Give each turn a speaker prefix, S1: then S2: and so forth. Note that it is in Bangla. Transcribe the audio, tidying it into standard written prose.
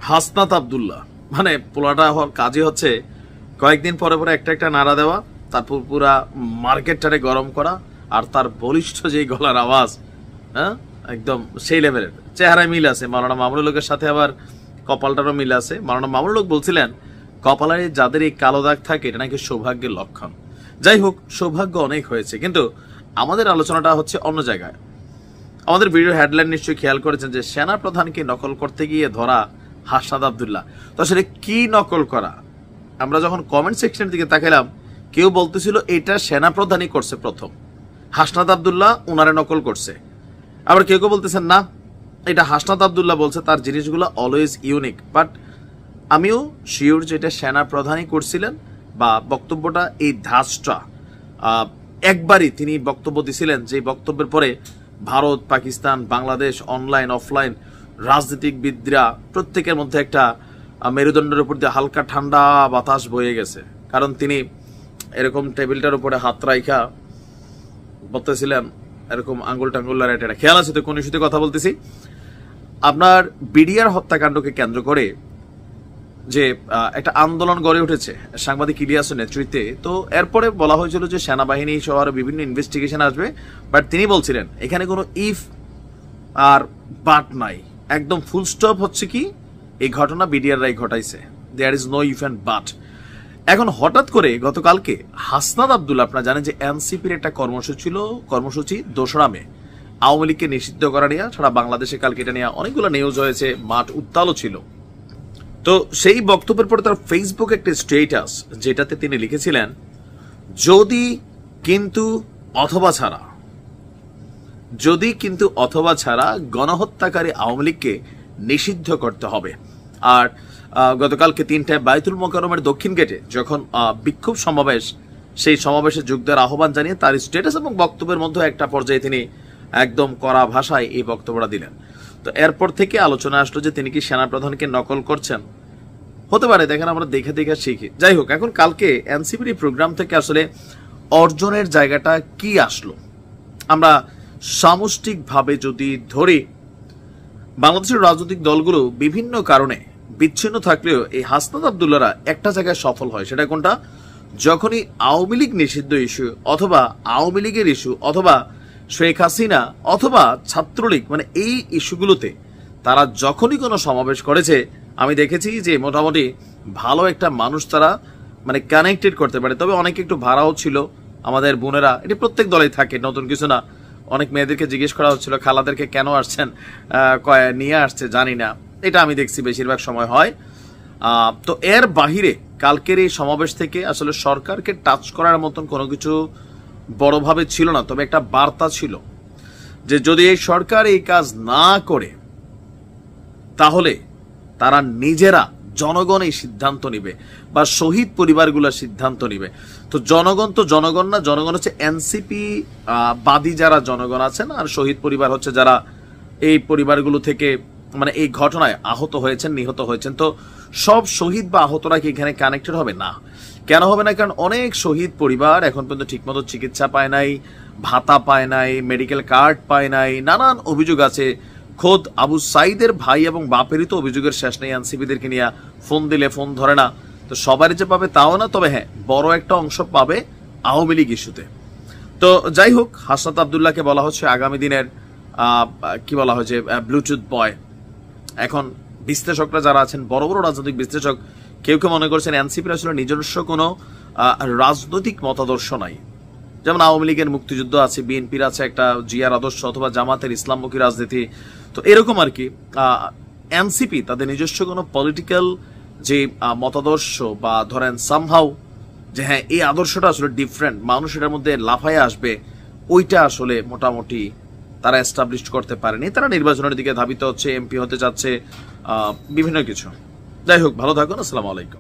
S1: হাসনাত আব্দুল্লাহ মানে পোলাটা কাজই হচ্ছে কয়েকদিন পরে পরে একটা একটা নাড়া দেওয়া, তারপর পুরা মার্কেটটারে গরম করা, আর তার বলিষ্ঠ যেই গলার আওয়াজ, হ্যাঁ একদম সেই লেভেলের। চেহারায় মিল আছে মাওলানা মামুনুল হকের সাথে, আবার কপালটারও মিল আছে। মাওলানা মামুনুল হক বলছিলেন কপালে যাদের এই কালো দাগ থাকে এটা নাকি সৌভাগ্যের লক্ষণ। যাই হোক, সৌভাগ্য অনেক হয়েছে, কিন্তু আমাদের আলোচনাটা হচ্ছে অন্য জায়গায়। আমাদের ভিডিও হেডলাইন নিশ্চয়ই খেয়াল করেছেন যে সেনা প্রধানকে নকল করতে গিয়ে ধরা হাসনাত আব্দুল্লাহ। তো আসলে কি নকল করা? আমরা যখন কমেন্ট সেকশনের দিকে তাকাইলাম, কেউ বলতেছিল এটা সেনা প্রধানই করছে প্রথম, হাসনাত আব্দুল্লাহ উনারে নকল করছে। আবার কেউ কেউ বলতেছেন না, এটা হাসনাত আব্দুল্লাহ বলছে, তার জিনিসগুলো অলওয়েজ ইউনিক। বাট আমিও শিওর যে এটা সেনা প্রধানই করছিলেন, বা বক্তব্যটা এই ধাঁচটা একবারই তিনি বক্তব্য দিছিলেন, যে বক্তব্যের পরে ভারত, পাকিস্তান, বাংলাদেশ, অনলাইন অফলাইন রাজনীতিকবিদরা প্রত্যেকের মধ্যে একটা মেরুদণ্ডের উপর দিয়ে হালকা ঠান্ডা বাতাস বয়ে গেছে। কারণ তিনি এরকম টেবিলটার উপরে হাত রাইখা বলতেছিলেন, এরকম আঙ্গুল টাঙ্গুল এটা খেয়াল আছে তো কোন ইস্যুতে কথা বলতেছি। আপনার বিডিআর হত্যাকাণ্ডকে কেন্দ্র করে যে একটা আন্দোলন গড়ে উঠেছে সাংবাদিক ইলিয়াসের নেতৃত্বে, তো এরপরে বলা হয়েছিল যে সেনাবাহিনী সহ আরো বিভিন্ন ইনভেস্টিগেশন আসবে। বাট তিনি বলছিলেন এখানে কোনো ইফ আর বাট নাই, একদম ফুল স্টপ হচ্ছে কি এই ঘটনা বিডিআররাই ঘটাইছে, there is no if and but. এখন হঠাৎ করে গতকালকে হাসনাত আব্দুল্লাহ, আপনারা জানেন যে এনসিপির একটা কর্মসূচি 2রা মে আওয়ামী লীগকে নিষিদ্ধ করা নিয়ে, সারা বাংলাদেশে কালকে এটা নিয়ে অনেকগুলো নিউজ হয়েছে, মাঠ উত্তালও ছিল। তো সেই বক্তব্যের পরে তার ফেসবুকে একটা স্ট্যাটাস, যেটাতে তিনি লিখেছিলেন যদি কিন্তু অথবা ছাড়া গণহত্যাকারী আওয়ামী লীগকে নিষিদ্ধ করতে হবে। আর গতকালকে 3টায় বায়তুল মোকাররমের দক্ষিণ গেটে যখন বিক্ষোভ সমাবেশ, সেই সমাবেশে যোগ দেওয়ার আহ্বান জানিয়ে তার স্ট্যাটাস এবং বক্তব্যের মধ্যে একটা পর্যায়ে তিনি একদম কড়া ভাষায় এই বক্তব্যটা দিলেন। তো এরপর থেকে আলোচনা আসলো যে তিনি কি সেনাপ্রধানকে নকল করছেন, হতে পারে। দেখেন, আমরা দেখে দেখে শিখি। যাই হোক, এখন কালকে এনসিপির প্রোগ্রাম থেকে আসলে অর্জনের জায়গাটা কি আসলো, আমরা সামষ্টিকভাবে যদি ধরি, বাংলাদেশের রাজনৈতিক দলগুলো বিভিন্ন কারণে বিচ্ছিন্ন থাকলেও এই হাসনাত আব্দুল্লাহরা একটা জায়গায় সফল হয়। সেটা কোনটা? যখনই আওয়ামী লীগ নিষিদ্ধ ইস্যু, অথবা আওয়ামী লীগের ইস্যু, অথবা শেখ হাসিনা, অথবা ছাত্রলীগ, মানে এই ইস্যুগুলোতে তারা যখনই কোনো সমাবেশ করেছে, আমি দেখেছি যে মোটামুটি ভালো একটা মানুষ তারা মানে কানেক্টেড করতে পারে। তবে অনেকে একটু ভাড়াও ছিল, আমাদের বোনেরা, এটি প্রত্যেক দলেই থাকে, নতুন কিছু না। অনেক মেয়েদেরকে জিজ্ঞেস করা হচ্ছিল খালাদেরকে কেন আসছেন, নিয়ে আসছে জানি না, এটা আমি দেখছি বেশিরভাগ সময় হয়। তো এর বাহিরে কালকের এই সমাবেশ থেকে আসলে সরকারকে টাচ করার মতন কোনো কিছু বড়ভাবে ছিল না। তবে একটা বার্তা ছিল যে যদি এই সরকার এই কাজ না করে, তাহলে তারা নিজেরা, জনগণ এই সিদ্ধান্ত নিবে, বা শহীদ পরিবারগুলোর সিদ্ধান্ত নিবে। তো জনগণ না, জনগণ হচ্ছে এনসিপি বাদী যারা জনগণ আছেন, আর শহীদ পরিবার হচ্ছে যারা এই পরিবারগুলো থেকে মানে এই ঘটনায় আহত হয়েছেন, নিহত হয়েছেন। তো সব শহীদ বা আহতরা কি এখানে কানেক্টেড হবে? না। কেন হবে না? কারণ অনেক শহীদ পরিবার এখন পর্যন্ত ঠিকমতো চিকিৎসা পায় নাই, ভাতা পায় নাই, মেডিকেল কার্ড পায় নাই, নানান অভিযোগ আছে। খোদ আবু সাইদের ভাই এবং বাপেরই তো অভিযোগের শেষ নেই। এনসিপিদেরকে নিয়ে ফোন দিলে ফোন ধরে না। তো সবারই যে পাবে তাও না, তবে হ্যাঁ বড় একটা অংশ পাবে আওয়ামী লীগ ইস্যুতে। তো যাই হোক, হাসনাত আব্দুল্লাহকে বলা হচ্ছে আগামী দিনের কি বলা হয়েছে, ব্লুটুথ বয়। এখন বিশ্লেষকরা যারা আছেন, বড় বড় রাজনৈতিক বিশ্লেষক, কেউ কেউ মনে করছেন এনসিপির আসলে নিজস্ব কোনো রাজনৈতিক মতাদর্শ নাই। যেমন আওয়ামী লীগের মুক্তিযুদ্ধ আছে, বিএনপির আছে একটা জিয়ার আদর্শ, অথবা জামাতের ইসলামমুখী রাজনীতি। তো এরকম আর কি। এনসিপি তাদের নিজস্ব কোনো পলিটিক্যাল যে মতাদর্শ, বা ধরেন সামহাউ যে হ্যাঁ এই আদর্শটা আসলে ডিফারেন্ট, মানুষ এটার মধ্যে লাফায় আসবে, ওইটা আসলে মোটামুটি তারা এস্টাবলিশ করতে পারেনি। তারা নির্বাচনের দিকে ধাবিত হচ্ছে, এমপি হতে চাচ্ছে, বিভিন্ন কিছু। যাই হোক, ভালো থাকুন, আসসালামু আলাইকুম।